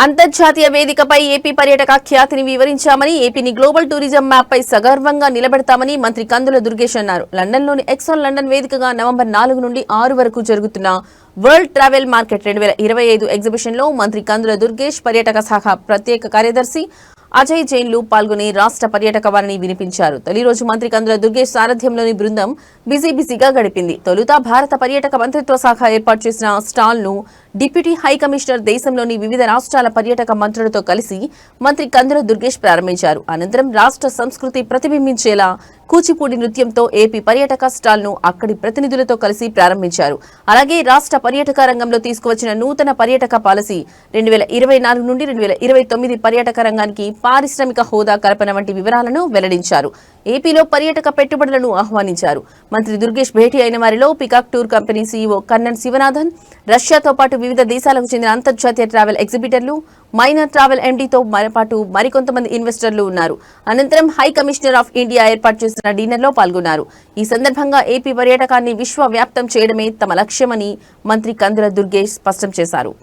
అంతర్జాతీయ వేదికపై ఏపీ పర్యాటక ఖ్యాతిని వివరించామని, ఏపీని గ్లోబల్ టూరిజం మ్యాప్ పై సగర్వంగా నిలబెడతామని మంత్రి కందుల దుర్గేష్ అన్నారు. లండన్లోని ఎక్సోన్ లండన్ వేదికగా నవంబర్ 4 నుండి 6 వరకు జరుగుతున్న వరల్డ్ ట్రావెల్ మార్కెట్ 2025 ఎగ్జిబిషన్ లో మంత్రి కందుల దుర్గేష్, పర్యాటక శాఖ ప్రత్యేక కార్యదర్శి అజయ్ జైన్లు పాల్గొని రాష్ట్ర పర్యాటక వారిని వినిపించారు. తొలి రోజు మంత్రి కందుల దుర్గేష్ సారథ్యంలోని బృందం బిజీగా గడిపింది. తొలుత భారత పర్యాటక మంత్రిత్వ శాఖ ఏర్పాటు చేసిన స్టాల్ ను డిప్యూటీ హై కమిషనర్ దేశంలోని వివిధ రాష్ట్రాల పర్యాటక మంత్రులతో కలిసి మంత్రి కందుల దుర్గేష్ ప్రారంభించారు. అనంతరం రాష్ట్ర సంస్కృతి ప్రతిబింబించేలా కూచిపూడి నృత్యంతో ఏపీ పర్యాటక స్టాల్ ను అక్కడి ప్రతినిధులతో కలిసి ప్రారంభించారు. అలాగే రాష్ట్ర పర్యాటక రంగంలో తీసుకువచ్చిన నూతన పర్యాటక పాలసీ 2024 నుండి 2029 పర్యాటక రంగానికి పారిశ్రామిక హోదా కల్పన వంటి వివరాలను వెల్లడించారు. ఏపీలో పర్యాటక పెట్టుబడులను ఆహ్వానించారు. మంత్రి దుర్గేష్ భేటీ అయిన వారిలో peacock tour company CEO Kannan Sivanathan, రష్యాతో పాటు వివిధ దేశాలకు చెందిన అంతర్జాతీయ ట్రావెల్ ఎగ్జిబిటర్లు, మైనర్ ట్రావెల్ ఎండీతో పాటు మరికొంతమంది ఇన్వెస్టర్లు ఉన్నారు. అనంతరం హై కమిషనర్ ఆఫ్ ఇండియా ఏర్పాటు చేసిన డిన్నర్ లో పాల్గొన్నారు. ఈ సందర్భంగా ఏపీ పర్యాటకాన్ని విశ్వవ్యాప్తం చేయడమే తమ లక్ష్యమని మంత్రి కందుల దుర్గేష్ స్పష్టం చేశారు.